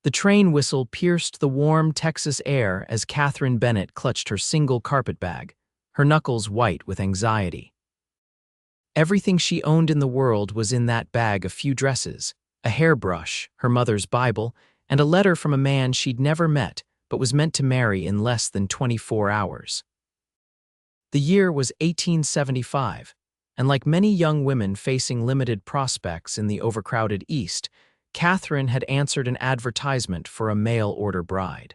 The train whistle pierced the warm Texas air as Katherine Bennett clutched her single carpet bag, her knuckles white with anxiety. Everything she owned in the world was in that bag: a few dresses, a hairbrush, her mother's Bible, and a letter from a man she'd never met but was meant to marry in less than 24 hours. The year was 1875, and like many young women facing limited prospects in the overcrowded East, Katherine had answered an advertisement for a mail-order bride.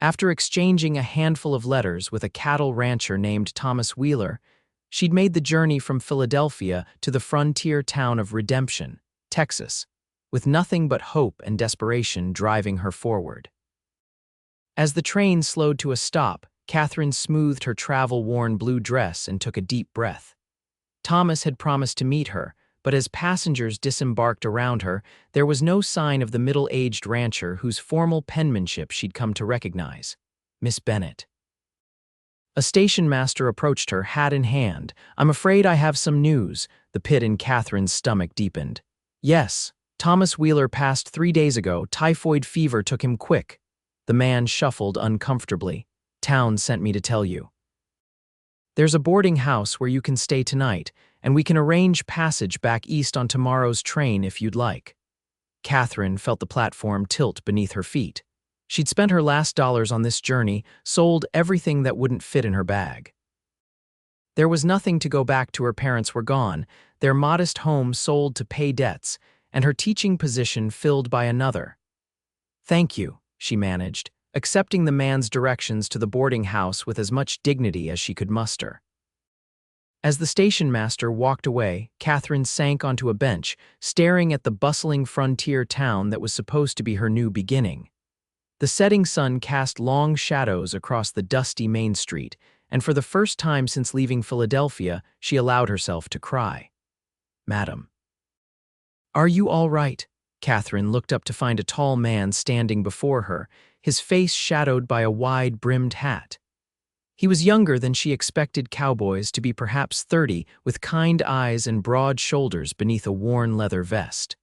After exchanging a handful of letters with a cattle rancher named Thomas Wheeler, she'd made the journey from Philadelphia to the frontier town of Redemption, Texas, with nothing but hope and desperation driving her forward. As the train slowed to a stop, Katherine smoothed her travel-worn blue dress and took a deep breath. Thomas had promised to meet her, but as passengers disembarked around her, there was no sign of the middle-aged rancher whose formal penmanship she'd come to recognize, Miss Bennett. A station master approached her, hat in hand. "I'm afraid I have some news." The pit in Katherine's stomach deepened. "Yes, Thomas Wheeler passed 3 days ago. Typhoid fever took him quick." The man shuffled uncomfortably. "Town sent me to tell you. There's a boarding house where you can stay tonight, and we can arrange passage back east on tomorrow's train if you'd like." Katherine felt the platform tilt beneath her feet. She'd spent her last dollars on this journey, sold everything that wouldn't fit in her bag. There was nothing to go back to. Her parents were gone, their modest home sold to pay debts, and her teaching position filled by another. "Thank you," she managed, accepting the man's directions to the boarding house with as much dignity as she could muster. As the station master walked away, Katherine sank onto a bench, staring at the bustling frontier town that was supposed to be her new beginning. The setting sun cast long shadows across the dusty Main Street, and for the first time since leaving Philadelphia, she allowed herself to cry. "Madam." "Are you all right?" Katherine looked up to find a tall man standing before her, his face shadowed by a wide-brimmed hat. He was younger than she expected cowboys to be, perhaps 30, with kind eyes and broad shoulders beneath a worn leather vest.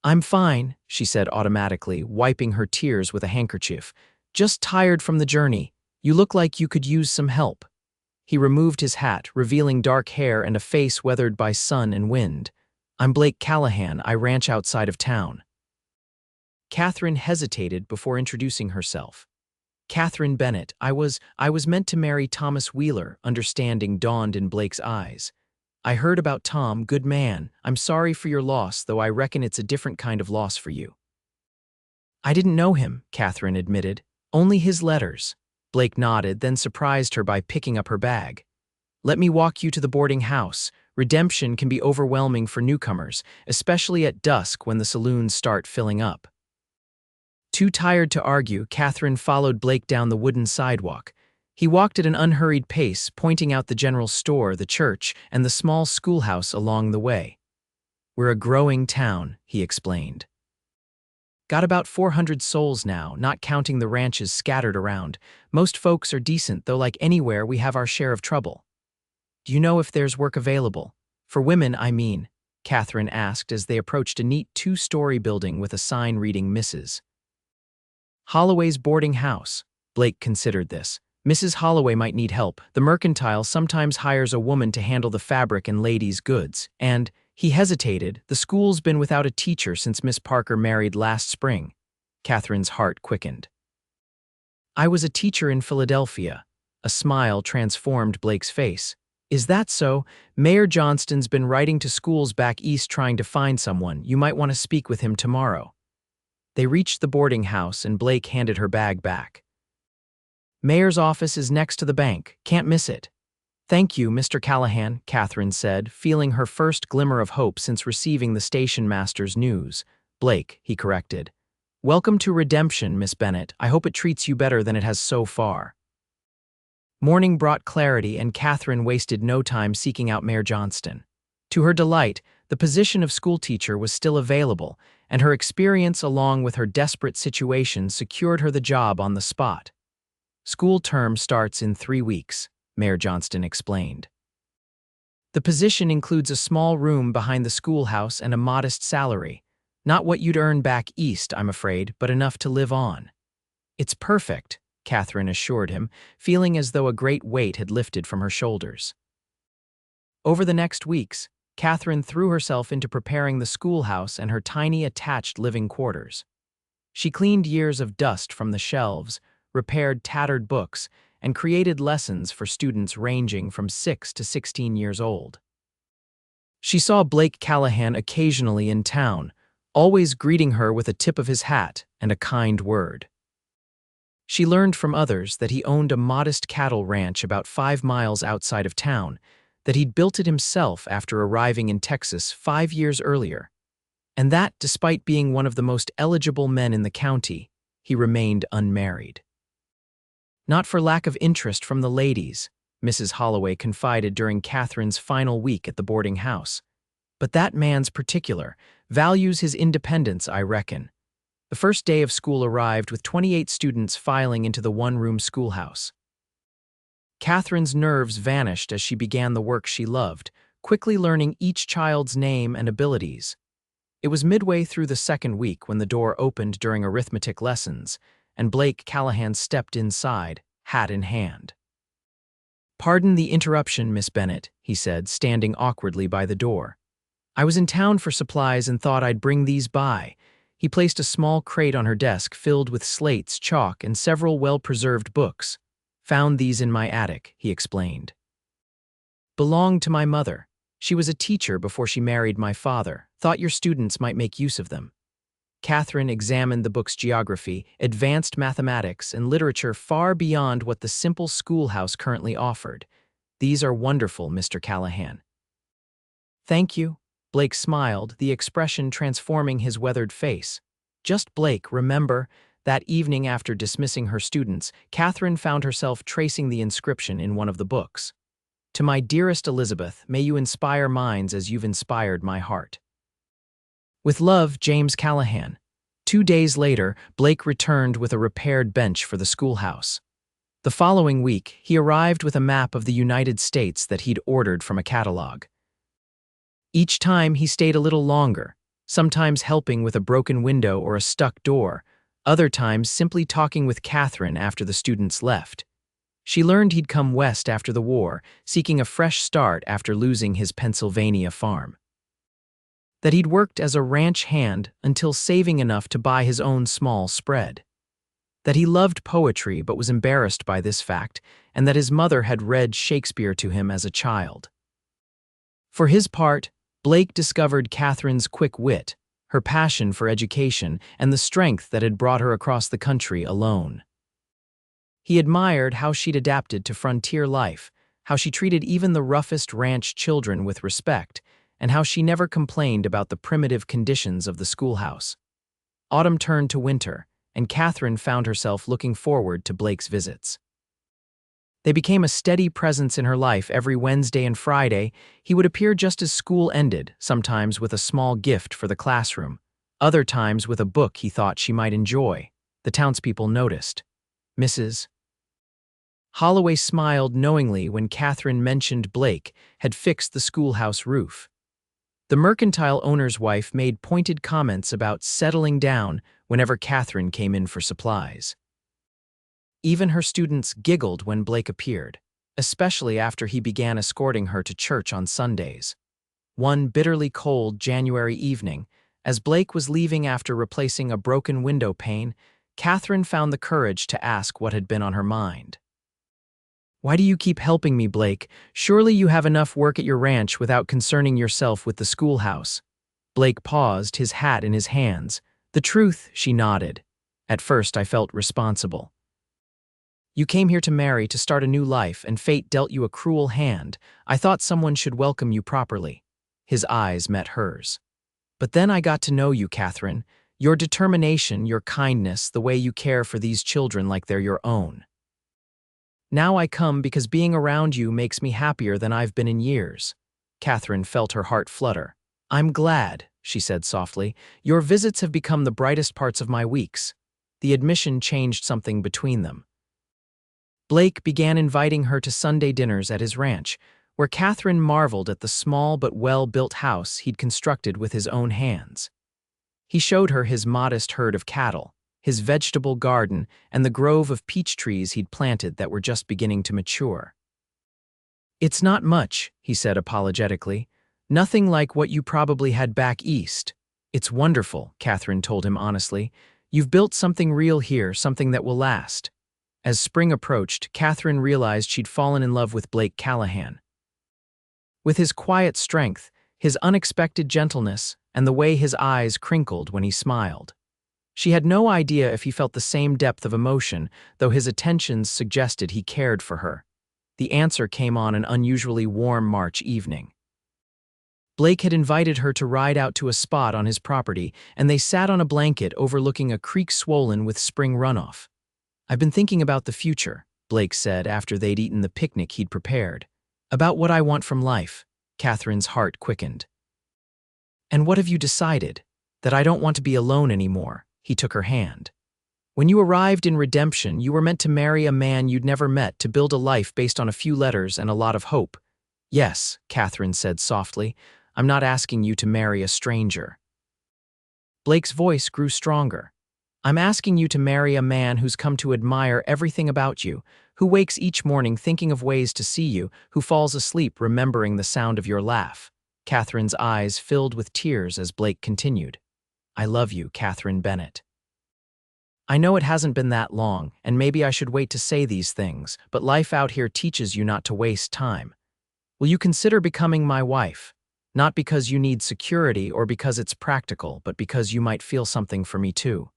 "I'm fine," she said automatically, wiping her tears with a handkerchief. "Just tired from the journey. You look like you could use some help." He removed his hat, revealing dark hair and a face weathered by sun and wind. "I'm Blake Callahan. I ranch outside of town." Katherine hesitated before introducing herself. "Katherine Bennett. I was meant to marry Thomas Wheeler." Understanding dawned in Blake's eyes. "I heard about Tom. Good man. I'm sorry for your loss, though I reckon it's a different kind of loss for you." "I didn't know him," Katherine admitted. "Only his letters." Blake nodded, then surprised her by picking up her bag. "Let me walk you to the boarding house. Redemption can be overwhelming for newcomers, especially at dusk when the saloons start filling up." Too tired to argue, Katherine followed Blake down the wooden sidewalk. He walked at an unhurried pace, pointing out the general store, the church, and the small schoolhouse along the way. "We're a growing town," he explained. "Got about 400 souls now, not counting the ranches scattered around. Most folks are decent, though like anywhere we have our share of trouble." "Do you know if there's work available? For women, I mean," Katherine asked as they approached a neat 2-story building with a sign reading Mrs. Holloway's boarding house. Blake considered this. Mrs. Holloway might need help. The mercantile sometimes hires a woman to handle the fabric and ladies' goods. And, he hesitated, the school's been without a teacher since Miss Parker married last spring. Katherine's heart quickened. "I was a teacher in Philadelphia." A smile transformed Blake's face. "Is that so? Mayor Johnston's been writing to schools back east trying to find someone. You might want to speak with him tomorrow." They reached the boarding house and Blake handed her bag back. "Mayor's office is next to the bank. Can't miss it." "Thank you, Mr. Callahan," Katherine said, feeling her first glimmer of hope since receiving the station master's news. "Blake," he corrected. "Welcome to Redemption, Miss Bennett. I hope it treats you better than it has so far." Morning brought clarity, and Katherine wasted no time seeking out Mayor Johnston. To her delight, the position of schoolteacher was still available, and her experience along with her desperate situation secured her the job on the spot. "School term starts in 3 weeks," Mayor Johnston explained. "The position includes a small room behind the schoolhouse and a modest salary. Not what you'd earn back east, I'm afraid, but enough to live on. It's perfect, Katherine assured him, feeling as though a great weight had lifted from her shoulders. Over the next weeks, Katherine threw herself into preparing the schoolhouse and her tiny attached living quarters. She cleaned years of dust from the shelves, repaired tattered books, and created lessons for students ranging from 6 to 16 years old. She saw Blake Callahan occasionally in town, always greeting her with a tip of his hat and a kind word. She learned from others that he owned a modest cattle ranch about 5 miles outside of town, that he'd built it himself after arriving in Texas 5 years earlier, and that, despite being one of the most eligible men in the county, he remained unmarried. Not for lack of interest from the ladies, Mrs. Holloway confided during Katherine's final week at the boarding house. But that man's particular, values his independence, I reckon. The first day of school arrived with 28 students filing into the one-room schoolhouse. Katherine's nerves vanished as she began the work she loved, quickly learning each child's name and abilities. It was midway through the second week when the door opened during arithmetic lessons, and Blake Callahan stepped inside, hat in hand. "Pardon the interruption, Miss Bennett," he said, standing awkwardly by the door. "I was in town for supplies and thought I'd bring these by." He placed a small crate on her desk filled with slates, chalk, and several well-preserved books. "Found these in my attic," he explained. "Belonged to my mother. She was a teacher before she married my father. Thought your students might make use of them." Katherine examined the book's geography, advanced mathematics, and literature far beyond what the simple schoolhouse currently offered. "These are wonderful, Mr. Callahan." "Thank you." Blake smiled, the expression transforming his weathered face. Just Blake, remember, that evening after dismissing her students, Katherine found herself tracing the inscription in one of the books. "To my dearest Elizabeth, may you inspire minds as you've inspired my heart. With love, James Callahan." 2 days later, Blake returned with a repaired bench for the schoolhouse. The following week, he arrived with a map of the United States that he'd ordered from a catalog. Each time he stayed a little longer, sometimes helping with a broken window or a stuck door, other times simply talking with Katherine after the students left. She learned he'd come west after the war, seeking a fresh start after losing his Pennsylvania farm. That he'd worked as a ranch hand until saving enough to buy his own small spread. That he loved poetry but was embarrassed by this fact, and that his mother had read Shakespeare to him as a child. For his part, Blake discovered Katherine's quick wit, her passion for education, and the strength that had brought her across the country alone. He admired how she'd adapted to frontier life, how she treated even the roughest ranch children with respect, and how she never complained about the primitive conditions of the schoolhouse. Autumn turned to winter, and Katherine found herself looking forward to Blake's visits. They became a steady presence in her life. Every Wednesday and Friday, he would appear just as school ended, sometimes with a small gift for the classroom, other times with a book he thought she might enjoy. The townspeople noticed. Mrs. Holloway smiled knowingly when Katherine mentioned Blake had fixed the schoolhouse roof. The mercantile owner's wife made pointed comments about settling down whenever Katherine came in for supplies. Even her students giggled when Blake appeared, especially after he began escorting her to church on Sundays. One bitterly cold January evening, as Blake was leaving after replacing a broken window pane, Katherine found the courage to ask what had been on her mind. "Why do you keep helping me, Blake? Surely you have enough work at your ranch without concerning yourself with the schoolhouse." Blake paused, his hat in his hands. "The truth," she nodded. "At first I felt responsible. You came here to marry, to start a new life, and fate dealt you a cruel hand. I thought someone should welcome you properly." His eyes met hers. "But then I got to know you, Katherine. Your determination, your kindness, the way you care for these children like they're your own. Now I come because being around you makes me happier than I've been in years." Katherine felt her heart flutter. "I'm glad," she said softly. "Your visits have become the brightest parts of my weeks." The admission changed something between them. Blake began inviting her to Sunday dinners at his ranch, where Katherine marveled at the small but well-built house he'd constructed with his own hands. He showed her his modest herd of cattle, his vegetable garden, and the grove of peach trees he'd planted that were just beginning to mature. "It's not much," he said apologetically. "Nothing like what you probably had back east." "It's wonderful," Katherine told him honestly. "You've built something real here, something that will last." As spring approached, Katherine realized she'd fallen in love with Blake Callahan. With his quiet strength, his unexpected gentleness, and the way his eyes crinkled when he smiled. She had no idea if he felt the same depth of emotion, though his attentions suggested he cared for her. The answer came on an unusually warm March evening. Blake had invited her to ride out to a spot on his property, and they sat on a blanket overlooking a creek swollen with spring runoff. "I've been thinking about the future," Blake said after they'd eaten the picnic he'd prepared. "About what I want from life." Katherine's heart quickened. "And what have you decided?" "That I don't want to be alone anymore." He took her hand. "When you arrived in Redemption, you were meant to marry a man you'd never met, to build a life based on a few letters and a lot of hope." "Yes," Katherine said softly. "I'm not asking you to marry a stranger." Blake's voice grew stronger. "I'm asking you to marry a man who's come to admire everything about you, who wakes each morning thinking of ways to see you, who falls asleep remembering the sound of your laugh." Katherine's eyes filled with tears as Blake continued. "I love you, Katherine Bennett. I know it hasn't been that long, and maybe I should wait to say these things, but life out here teaches you not to waste time. Will you consider becoming my wife? Not because you need security or because it's practical, but because you might feel something for me too."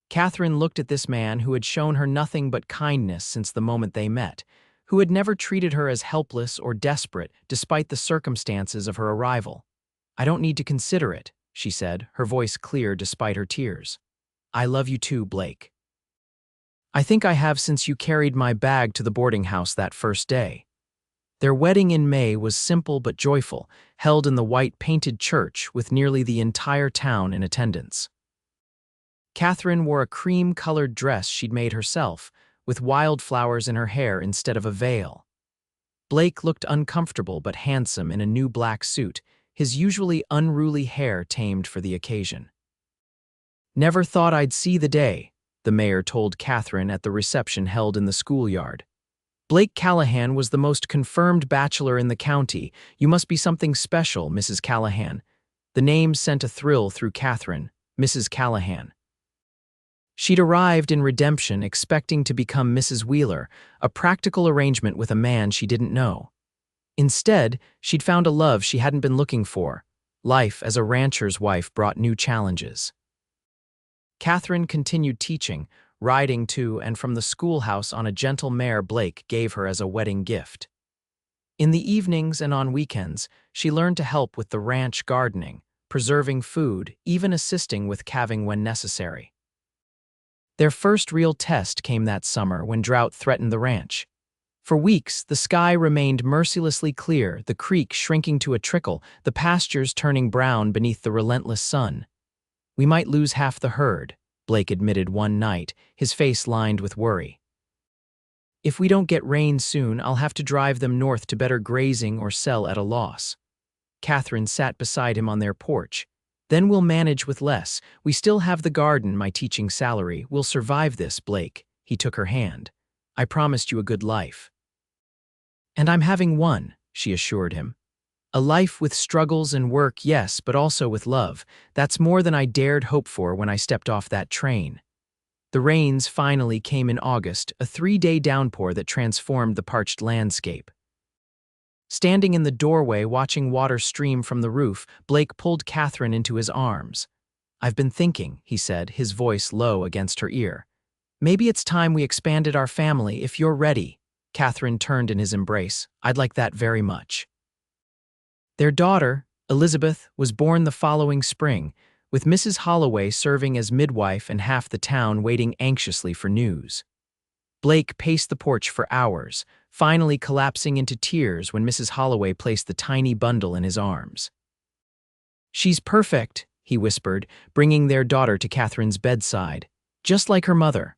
Katherine looked at this man who had shown her nothing but kindness since the moment they met, who had never treated her as helpless or desperate despite the circumstances of her arrival. "I don't need to consider it," she said, her voice clear despite her tears. "I love you too, Blake. I think I have since you carried my bag to the boarding house that first day." Their wedding in May was simple but joyful, held in the white painted church with nearly the entire town in attendance. Katherine wore a cream-colored dress she'd made herself, with wildflowers in her hair instead of a veil. Blake looked uncomfortable but handsome in a new black suit, his usually unruly hair tamed for the occasion. "Never thought I'd see the day," the mayor told Katherine at the reception held in the schoolyard. "Blake Callahan was the most confirmed bachelor in the county. You must be something special, Mrs. Callahan." The name sent a thrill through Katherine, Mrs. Callahan. She'd arrived in Redemption expecting to become Mrs. Wheeler, a practical arrangement with a man she didn't know. Instead, she'd found a love she hadn't been looking for. Life as a rancher's wife brought new challenges. Katherine continued teaching, riding to and from the schoolhouse on a gentle mare Blake gave her as a wedding gift. In the evenings and on weekends, she learned to help with the ranch gardening, preserving food, even assisting with calving when necessary. Their first real test came that summer when drought threatened the ranch. For weeks, the sky remained mercilessly clear, the creek shrinking to a trickle, the pastures turning brown beneath the relentless sun. "We might lose half the herd," Blake admitted one night, his face lined with worry. "If we don't get rain soon, I'll have to drive them north to better grazing or sell at a loss." Katherine sat beside him on their porch. "Then we'll manage with less. We still have the garden, my teaching salary. We'll survive this, Blake." He took her hand. "I promised you a good life." "And I'm having one," she assured him. "A life with struggles and work, yes, but also with love. That's more than I dared hope for when I stepped off that train." The rains finally came in August, a 3-day downpour that transformed the parched landscape. Standing in the doorway watching water stream from the roof, Blake pulled Katherine into his arms. "I've been thinking," he said, his voice low against her ear. "Maybe it's time we expanded our family, if you're ready." Katherine turned in his embrace. "I'd like that very much." Their daughter, Elizabeth, was born the following spring, with Mrs. Holloway serving as midwife and half the town waiting anxiously for news. Blake paced the porch for hours, finally collapsing into tears when Mrs. Holloway placed the tiny bundle in his arms. "She's perfect," he whispered, bringing their daughter to Katherine's bedside. "Just like her mother."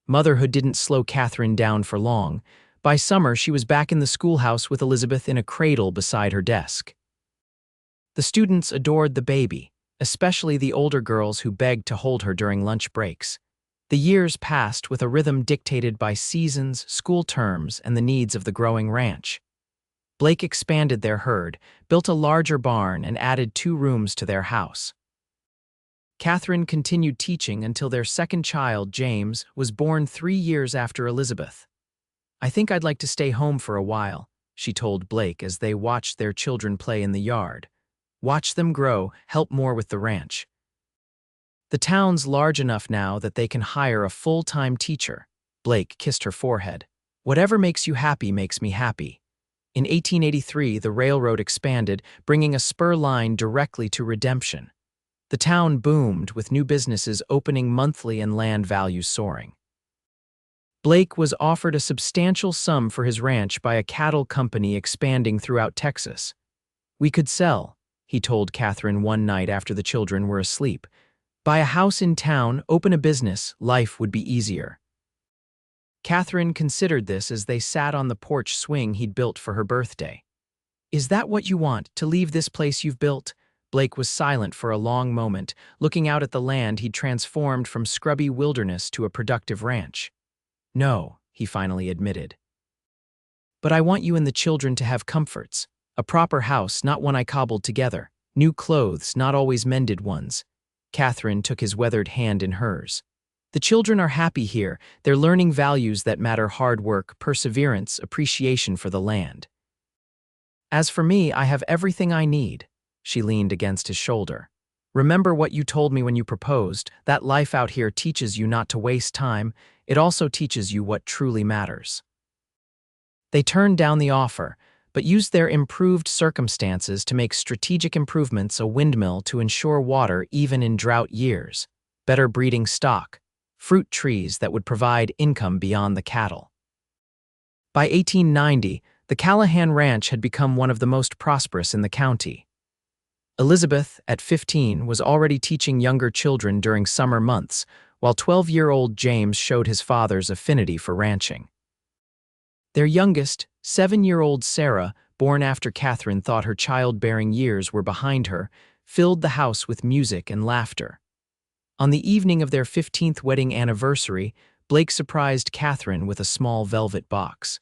Motherhood didn't slow Katherine down for long. By summer, she was back in the schoolhouse with Elizabeth in a cradle beside her desk. The students adored the baby, especially the older girls who begged to hold her during lunch breaks. The years passed with a rhythm dictated by seasons, school terms, and the needs of the growing ranch. Blake expanded their herd, built a larger barn, and added 2 rooms to their house. Katherine continued teaching until their second child, James, was born 3 years after Elizabeth. "I think I'd like to stay home for a while," she told Blake as they watched their children play in the yard. "Watch them grow, help more with the ranch. The town's large enough now that they can hire a full-time teacher." Blake kissed her forehead. "Whatever makes you happy makes me happy." In 1883, the railroad expanded, bringing a spur line directly to Redemption. The town boomed, with new businesses opening monthly and land values soaring. Blake was offered a substantial sum for his ranch by a cattle company expanding throughout Texas. "We could sell," he told Katherine one night after the children were asleep. "Buy a house in town, open a business, life would be easier." Katherine considered this as they sat on the porch swing he'd built for her birthday. "Is that what you want, to leave this place you've built?" Blake was silent for a long moment, looking out at the land he'd transformed from scrubby wilderness to a productive ranch. "No," he finally admitted. "But I want you and the children to have comforts. A proper house, not one I cobbled together. New clothes, not always mended ones." Katherine took his weathered hand in hers. "The children are happy here. They're learning values that matter: hard work, perseverance, appreciation for the land. As for me, I have everything I need." She leaned against his shoulder. "Remember what you told me when you proposed. That life out here teaches you not to waste time. It also teaches you what truly matters." They turned down the offer, but used their improved circumstances to make strategic improvements: a windmill to ensure water even in drought years, better breeding stock, fruit trees that would provide income beyond the cattle. By 1890, the Callahan Ranch had become one of the most prosperous in the county. Elizabeth, at 15, was already teaching younger children during summer months, while 12-year-old James showed his father's affinity for ranching. Their youngest, 7-year-old Sarah, born after Katherine thought her childbearing years were behind her, filled the house with music and laughter. On the evening of their 15th wedding anniversary, Blake surprised Katherine with a small velvet box.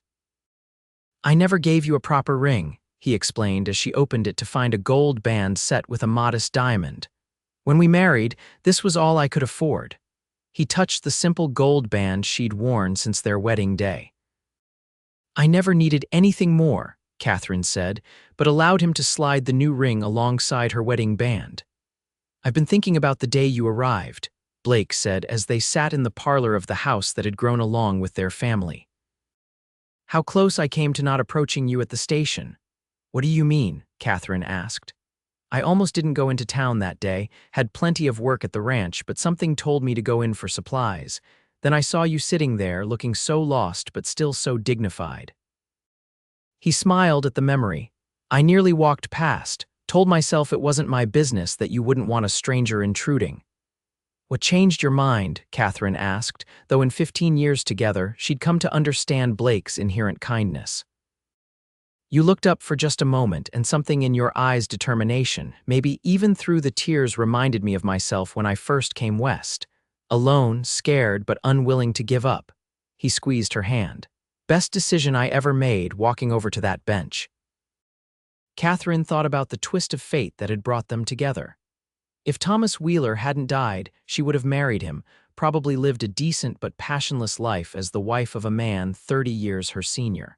"I never gave you a proper ring," he explained as she opened it to find a gold band set with a modest diamond. "When we married, this was all I could afford." He touched the simple gold band she'd worn since their wedding day. "I never needed anything more," Katherine said, but allowed him to slide the new ring alongside her wedding band. "I've been thinking about the day you arrived," Blake said as they sat in the parlor of the house that had grown along with their family. "How close I came to not approaching you at the station." "What do you mean?" Katherine asked. "I almost didn't go into town that day, had plenty of work at the ranch, but something told me to go in for supplies. Then I saw you sitting there, looking so lost but still so dignified." He smiled at the memory. "I nearly walked past, told myself it wasn't my business, that you wouldn't want a stranger intruding." "What changed your mind?" Katherine asked, though in 15 years together, she'd come to understand Blake's inherent kindness. "You looked up for just a moment, and something in your eyes, determination, maybe even through the tears, reminded me of myself when I first came west. Alone, scared, but unwilling to give up." He squeezed her hand. "Best decision I ever made, walking over to that bench." Katherine thought about the twist of fate that had brought them together. If Thomas Wheeler hadn't died, she would have married him, probably lived a decent but passionless life as the wife of a man 30 years her senior.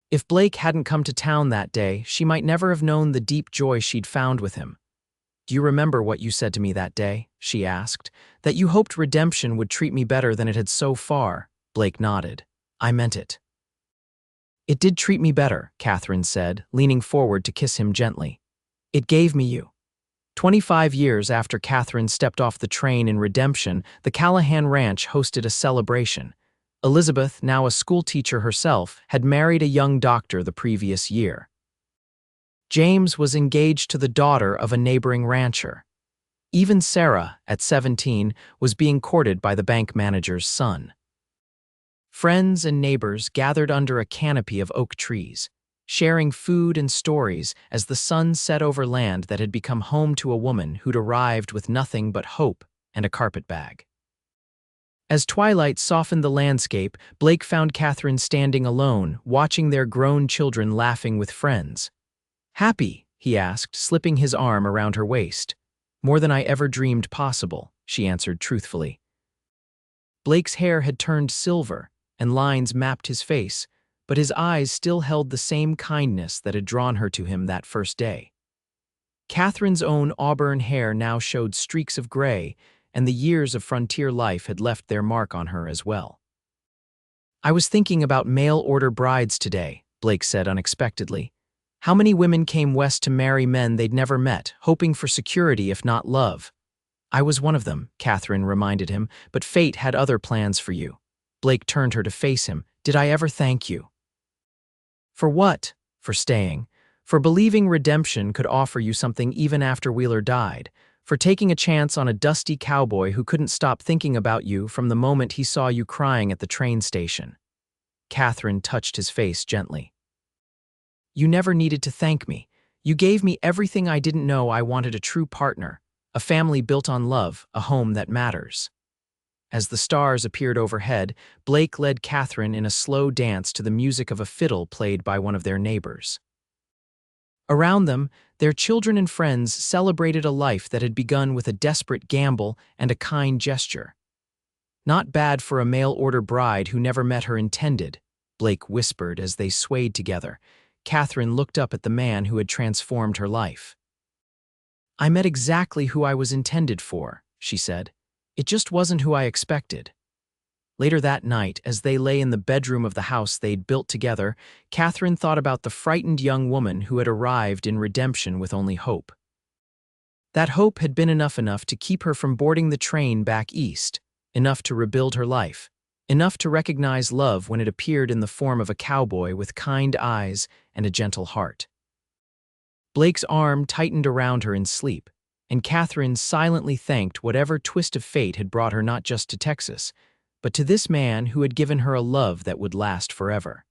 If Blake hadn't come to town that day, she might never have known the deep joy she'd found with him. "Do you remember what you said to me that day?" she asked. "That you hoped Redemption would treat me better than it had so far." Blake nodded. "I meant it." "It did treat me better," Katherine said, leaning forward to kiss him gently. "It gave me you." 25 years after Katherine stepped off the train in Redemption, the Callahan Ranch hosted a celebration. Elizabeth, now a schoolteacher herself, had married a young doctor the previous year. James was engaged to the daughter of a neighboring rancher. Even Sarah, at 17, was being courted by the bank manager's son. Friends and neighbors gathered under a canopy of oak trees. sharing food and stories as the sun set over land that had become home to a woman who'd arrived with nothing but hope and a carpetbag. As twilight softened the landscape, Blake found Katherine standing alone, watching their grown children laughing with friends. "Happy?" he asked, slipping his arm around her waist. "More than I ever dreamed possible," she answered truthfully. Blake's hair had turned silver, and lines mapped his face, but his eyes still held the same kindness that had drawn her to him that first day. Catherine's own auburn hair now showed streaks of gray, and the years of frontier life had left their mark on her as well. "I was thinking about mail-order brides today," Blake said unexpectedly. "How many women came west to marry men they'd never met, hoping for security if not love?" "I was one of them," Katherine reminded him, "but fate had other plans for you." Blake turned her to face him. "Did I ever thank you?" "For what?" "For staying. For believing redemption could offer you something even after Wheeler died. For taking a chance on a dusty cowboy who couldn't stop thinking about you from the moment he saw you crying at the train station." Katherine touched his face gently. "You never needed to thank me. You gave me everything I didn't know I wanted: a true partner, a family built on love, a home that matters." As the stars appeared overhead, Blake led Katherine in a slow dance to the music of a fiddle played by one of their neighbors. Around them, their children and friends celebrated a life that had begun with a desperate gamble and a kind gesture. "Not bad for a mail-order bride who never met her intended," Blake whispered as they swayed together. Katherine looked up at the man who had transformed her life. "I met exactly who I was intended for," she said. "It just wasn't who I expected." Later that night, as they lay in the bedroom of the house they'd built together, Katherine thought about the frightened young woman who had arrived in redemption with only hope. That hope had been enough to keep her from boarding the train back east, enough to rebuild her life, enough to recognize love when it appeared in the form of a cowboy with kind eyes and a gentle heart. Blake's arm tightened around her in sleep, and Katherine silently thanked whatever twist of fate had brought her not just to Texas, but to this man who had given her a love that would last forever.